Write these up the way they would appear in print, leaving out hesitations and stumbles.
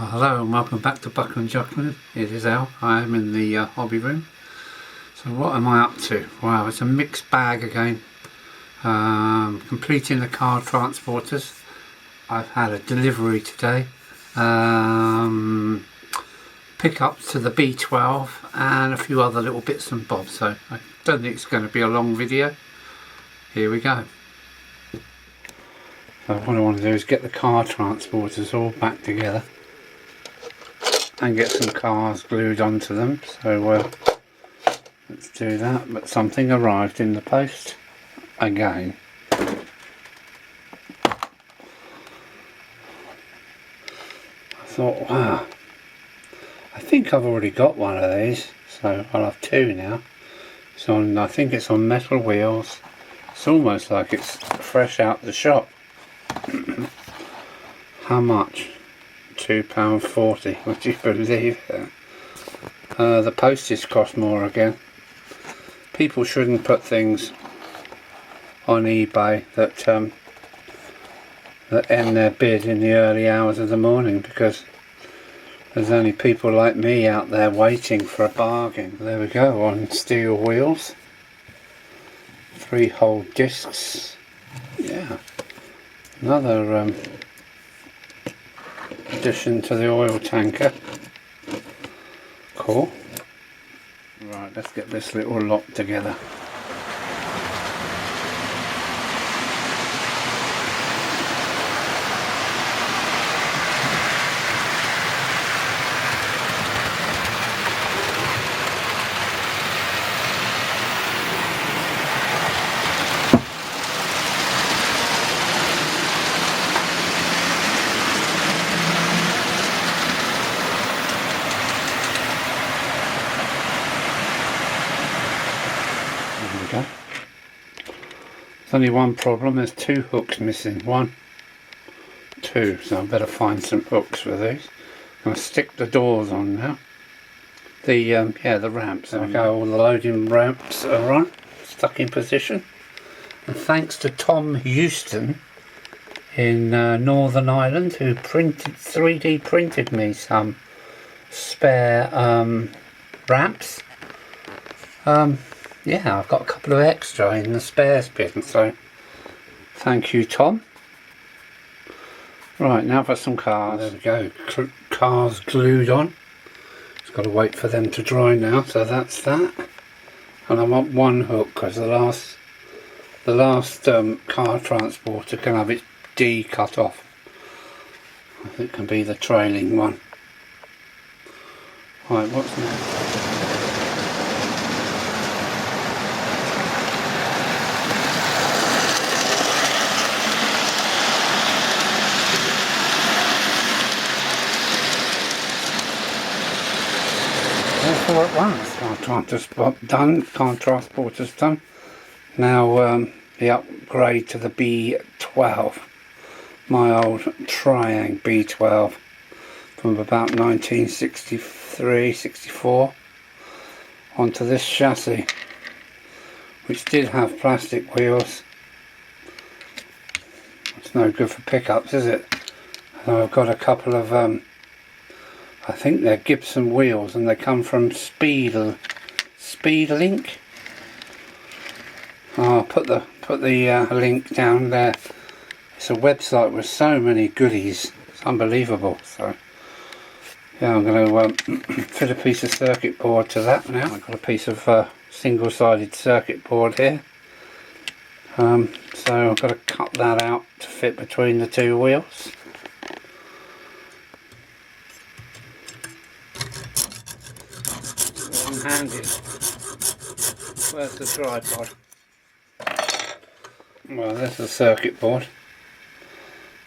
Hello and welcome back to Buckland Junction. It is Al. I am in the hobby room. So what am I up to? Wow, it's a mixed bag again. Completing the car transporters. I've had a delivery today. Pickups to the B12 and a few other little bits and bobs. So I don't think it's going to be a long video. Here we go. So what I want to do is get the car transporters all back together and get some cars glued onto them. So let's do that. But something arrived in the post again. I thought, wow, I think I've already got one of these, so I'll have two now. So I think it's on metal wheels. It's almost like it's fresh out the shop. How much? £2.40, would you believe it? The postage cost more again. People shouldn't put things on eBay that end their bid in the early hours of the morning, because there's only people like me out there waiting for a bargain. There we go, on steel wheels, 3-hole discs. Yeah, another addition to the oil tanker. Cool. Right, let's get this little lot together. There's only one problem, there's 2 hooks missing. 1, 2, so I better find some hooks for these. I'm going to stick the doors on now. The ramps. There we go, all the loading ramps are on, stuck in position. And thanks to Tom Houston in Northern Ireland, who 3D printed me some spare ramps. Yeah, I've got a couple of extra in the spares bin, so thank you, Tom. Right, now for some cars. There we go, cars glued on. Just got to wait for them to dry now, so that's that. And I want one hook, because the last car transporter can have its D cut off. I think it can be the trailing one. Right, what's next? All at once. Car transporter's done. Now the upgrade to the B12, my old Tri-ang B12 from about 1963-64, onto this chassis, which did have plastic wheels. It's no good for pickups, is it? So I've got a couple of I think they're Gibson wheels, and they come from Speedlink. I'll put the link down there. It's a website with so many goodies, it's unbelievable. So yeah, I'm going to fit a piece of circuit board to that now. I've got a piece of single-sided circuit board here, so I've got to cut that out to fit between the 2 wheels. Handy. Where's the tripod? Well, there's the circuit board.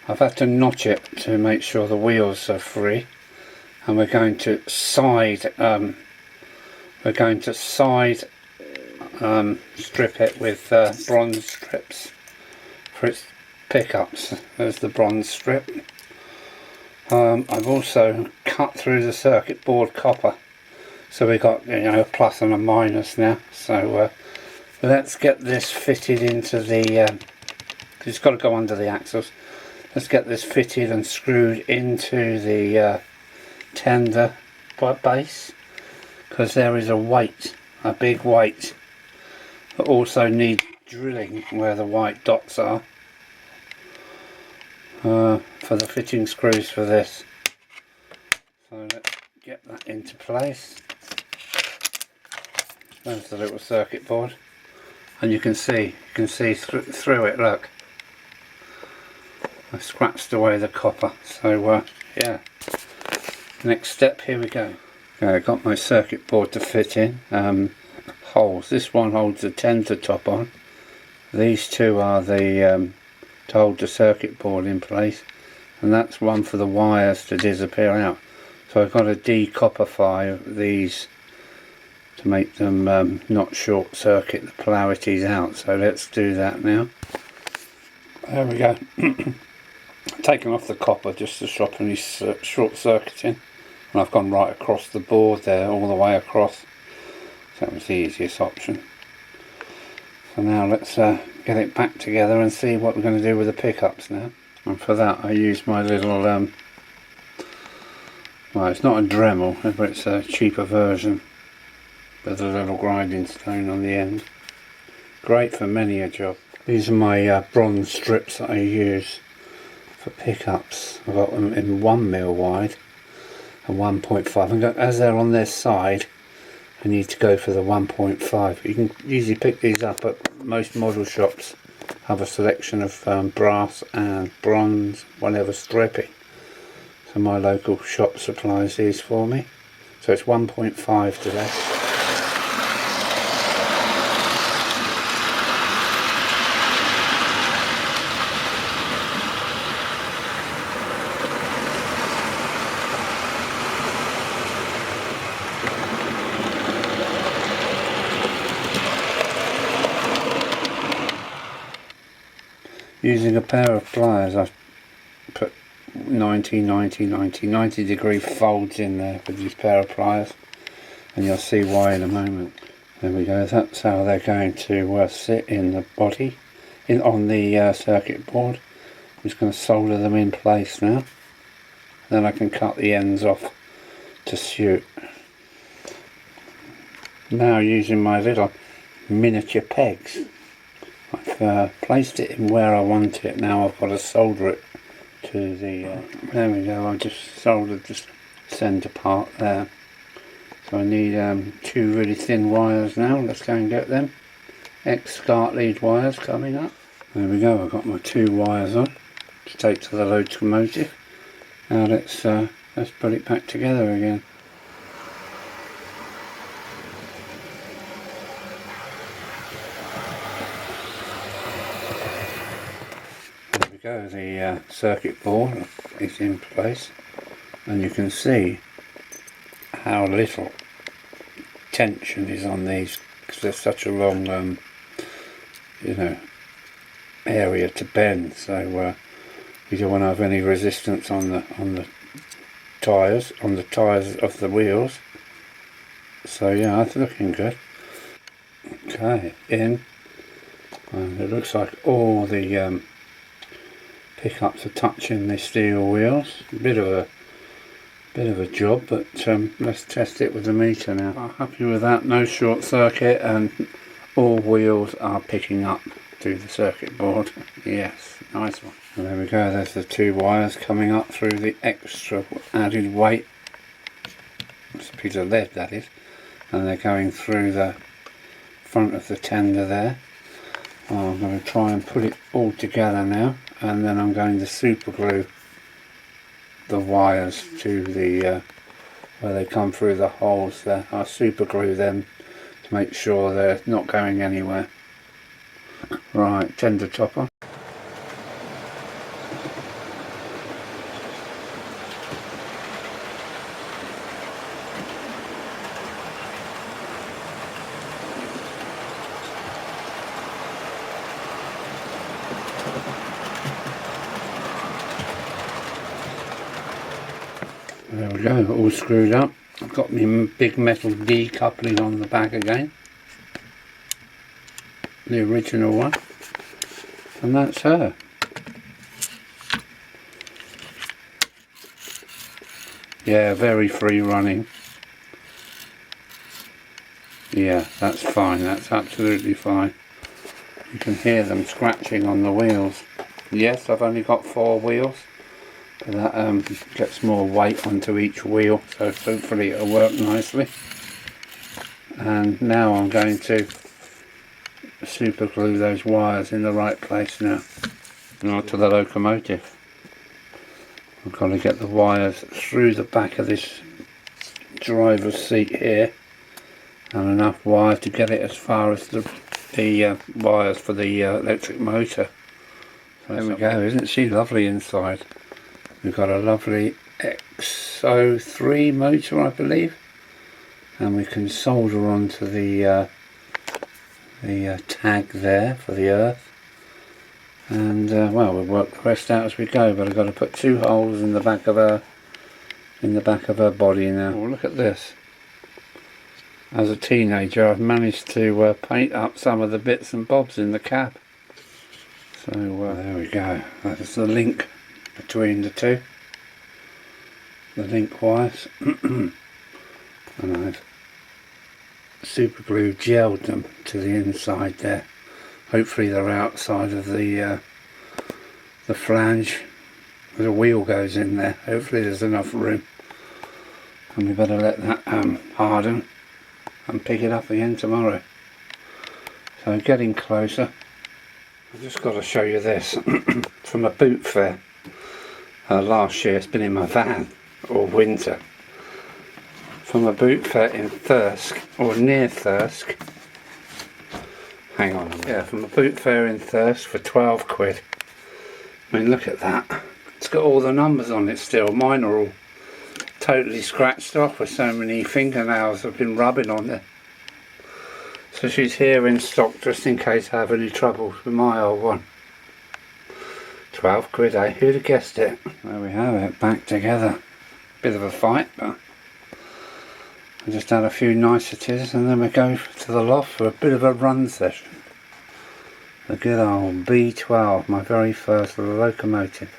I've had to notch it to make sure the wheels are free, and we're going to side strip it with bronze strips for its pickups. There's the bronze strip. I've also cut through the circuit board copper. So we got, you know, a plus and a minus now. So let's get this fitted into the. It's got to go under the axles. Let's get this fitted and screwed into the tender base, because there is a weight, a big weight, that also needs drilling where the white dots are, for the fitting screws for this. So let's get that into place. There's the little circuit board, and you can see through it. Look, I scratched away the copper. So yeah, next step, here we go. Okay, I got my circuit board to fit in. Holes. This one holds the tender top on. These two are the to hold the circuit board in place, and that's one for the wires to disappear out. So I've got to decopperify these to make them not short circuit the polarities out. So let's do that now. There we go. Taking off the copper just to stop any short circuiting, and I've gone right across the board there, all the way across. So that was the easiest option. So now let's get it back together and see what we're going to do with the pickups now. And for that I use my little well, it's not a Dremel, but it's a cheaper version with a little grinding stone on the end. Great for many a job. These are my bronze strips that I use for pickups. I've got them in 1mm wide and 1.5, and as they're on their side I need to go for the 1.5. You can easily pick these up at most model shops. Have a selection of brass and bronze, whatever stripping. So my local shop supplies these for me. So it's 1.5 today. Using a pair of pliers, I've put 90 degree folds in there with this pair of pliers, and you'll see why in a moment. There we go, that's how they're going to sit in the body, on the circuit board. I'm just going to solder them in place now, then I can cut the ends off to suit. Now using my little miniature pegs, I've placed it in where I want it. Now I've got to solder it to the there we go, I've just soldered the centre part there. So I need two really thin wires now. Let's go and get them. X-SCART lead wires coming up. There we go, I've got my two wires on to take to the locomotive. Now let's put it back together again. There we go, the circuit board is in place, and you can see how little tension is on these, because there's such a long you know, area to bend. So you don't want to have any resistance on the tyres of the wheels. So yeah, that's looking good. Okay, in, and it looks like all the pickups are touching the steel wheels. A bit of a job, but let's test it with the meter now. I'm happy with that, no short circuit, and all wheels are picking up to the circuit board. Yes, nice one. And there we go, there's the two wires coming up through the extra added weight. It's a piece of lead, that is, and they're going through the front of the tender there. I'm going to try and put it all together now, and then I'm going to super glue the wires to the where they come through the holes there. I'll super glue them to make sure they're not going anywhere. Right, tender topper. There we go, all screwed up. I've got my big metal decoupling on the back again, the original one, and that's her. Yeah, very free running. Yeah, that's fine, that's absolutely fine. You can hear them scratching on the wheels. Yes, I've only got 4 wheels, but that gets more weight onto each wheel, so hopefully it'll work nicely. And now I'm going to super glue those wires in the right place now. Now to the locomotive. I've got to get the wires through the back of this driver's seat here, and enough wire to get it as far as the wires for the electric motor. So there we go, isn't she lovely inside? We've got a lovely XO3 motor, I believe, and we can solder onto the tag there for the earth. And well, we'll work the rest out as we go, but I've got to put 2 holes in the back of her body now. Oh, look at this. As a teenager, I've managed to paint up some of the bits and bobs in the cab. So there we go. That is the link between the two. The link wires. And I've super glue gelled them to the inside there. Hopefully they're outside of the flange where the wheel goes in there. Hopefully there's enough room. And we better let that harden and pick it up again tomorrow. So getting closer. I've just got to show you this from a boot fair last year. It's been in my van all winter. From a boot fair in Thirsk, or near Thirsk. Hang on a minute. Yeah, from a boot fair in Thirsk for 12 quid. I mean, look at that. It's got all the numbers on it still. Mine are all totally scratched off with so many fingernails I've been rubbing on it. So she's here in stock just in case I have any trouble with my old one. 12 quid, eh? Who'd have guessed it? There we have it, back together. Bit of a fight, but I just had a few niceties and then we go to the loft for a bit of a run session. The good old B12, my very first locomotive.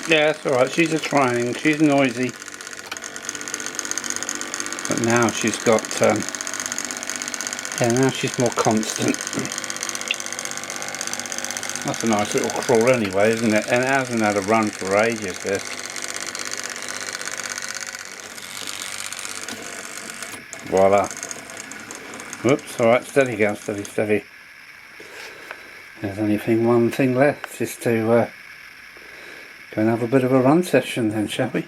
Yeah, it's alright, she's a Tri-ang, she's noisy. But now she's got, yeah, now she's more constant. That's a nice little crawl anyway, isn't it? And it hasn't had a run for ages, this. Voila. Whoops, alright, steady girl, steady, steady. There's only one thing left, just to go and have a bit of a run session then, shall we?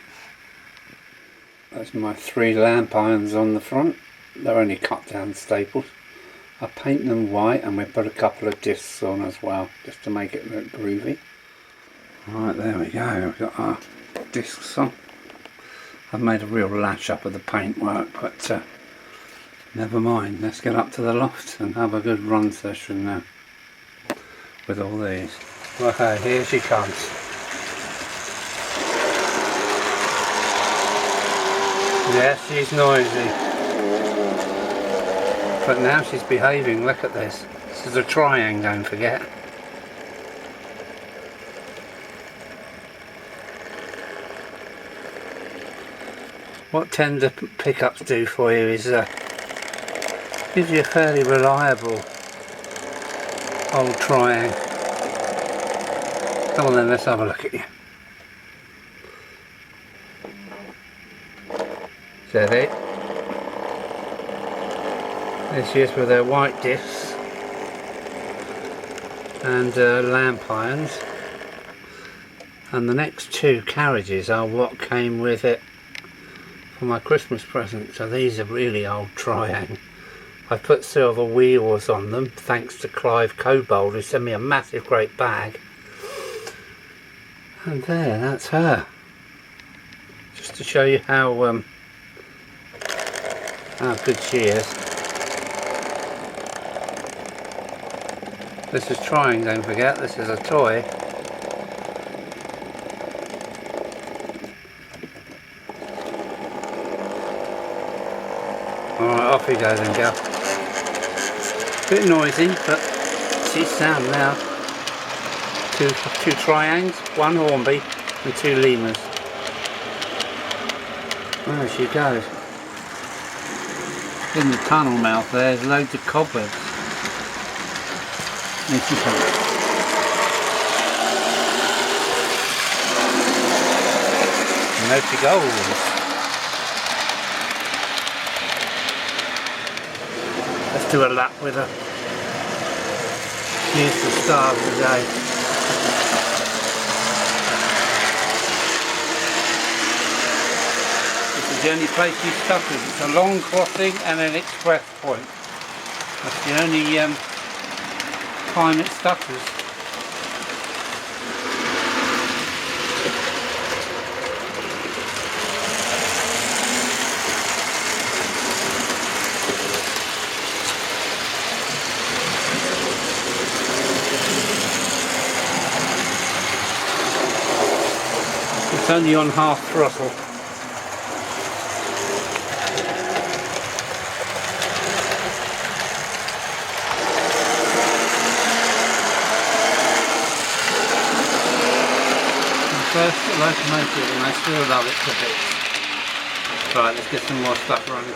That's my 3 lamp irons on the front. They're only cut down staples. I paint them white and we put a couple of discs on as well, just to make it look groovy. Right, there we go, we've got our discs on. I've made a real lash up of the paintwork, but never mind, let's get up to the loft and have a good run session now with all these. Okay, here she comes. Yes, she's noisy. But now she's behaving, look at this. This is a Tri-ang, don't forget. What tender pickups do for you is gives you a fairly reliable old Tri-ang. Come on then, let's have a look at you. Steady. There she is with her white discs and lamp irons. And the next 2 carriages are what came with it for my Christmas present. So these are really old Tri-ang. I put silver wheels on them thanks to Clive Cobold, who sent me a massive great bag. And there, that's her. Just to show you how good she is. This is Tri-ang, don't forget, this is a toy. Alright, off we go then, gal. Bit noisy, but she's sound now. Two Tri-angs, 1 Hornby and 2 lemurs. There she goes. In the tunnel mouth there's loads of cobwebs. There she comes. And there she goes. Let's do a lap with her. Here's the star of the day. The only place she stutters. It's a long crossing and an express point. That's the only time it stutters. It's only on half throttle. First locomotive and I still love it to bits. Right, let's get some more stuff running.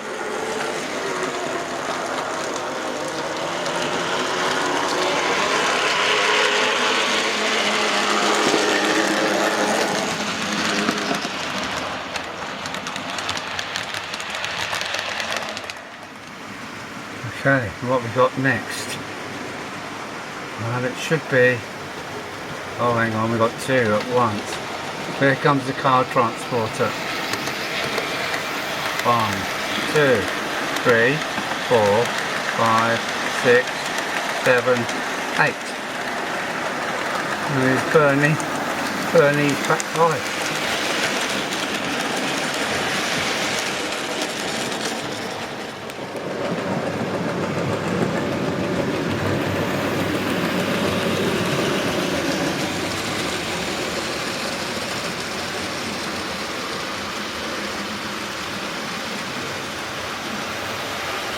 Okay, what we got next? Well, it should be... Oh, hang on, we got two at once. Here comes the car transporter. 1, 2, 3, 4, 5, 6, 7, 8. And there's Bernie's back 5.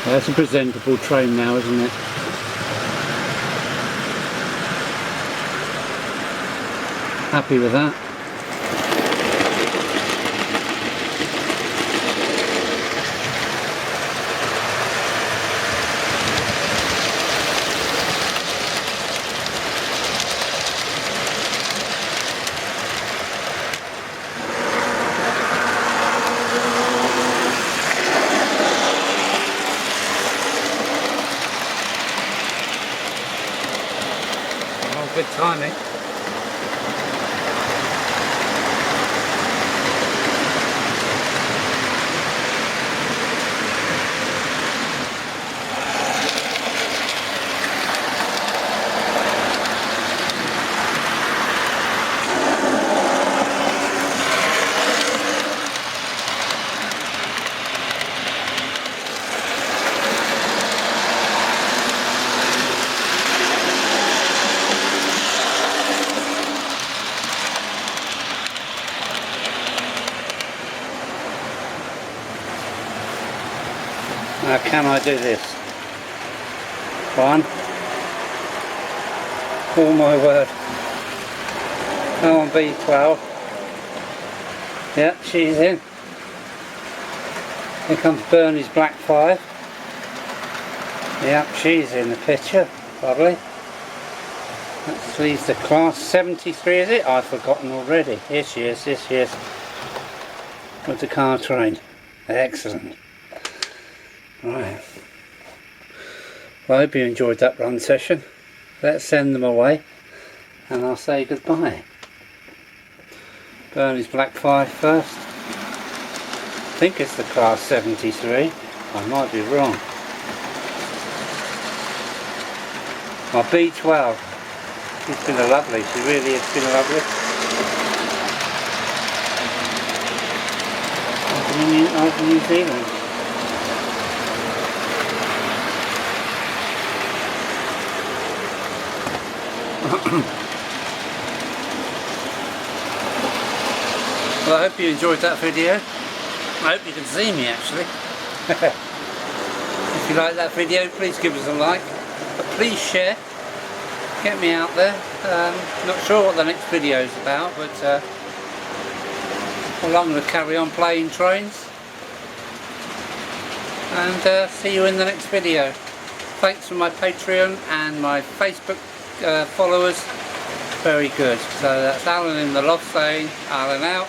That's a presentable train now, isn't it? Happy with that. Good timing. Now can I do this? 1. Oh my word. Triang B12. Yeah, she's in. Here comes Bernie's Black 5. Yeah, she's in the picture. Lovely. That leaves the class 73, is it? I've forgotten already. Here she is, here she is. With the car train. Excellent. Right. Well, I hope you enjoyed that run session. Let's send them away and I'll say goodbye. Bernie's Black 5 first. I think it's the class 73. I might be wrong. My B12. She's been a lovely. She really has been lovely. Over New Zealand. Well, I hope you enjoyed that video. I hope you can see me actually. If you like that video, please give us a like. But please share. Get me out there. Not sure what the next video is about, but well, I'm going to carry on playing trains. and see you in the next video. Thanks for my Patreon and my Facebook followers. Very good. So that's Alan in the loft saying, Alan out.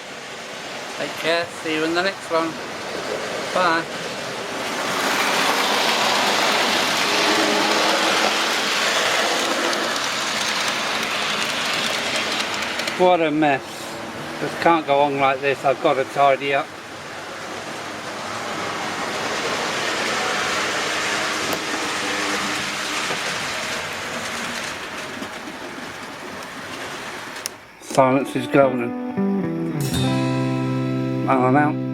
Take care. See you in the next one. Bye. What a mess. This can't go on like this. I've got to tidy up. Silence is golden. I'm out.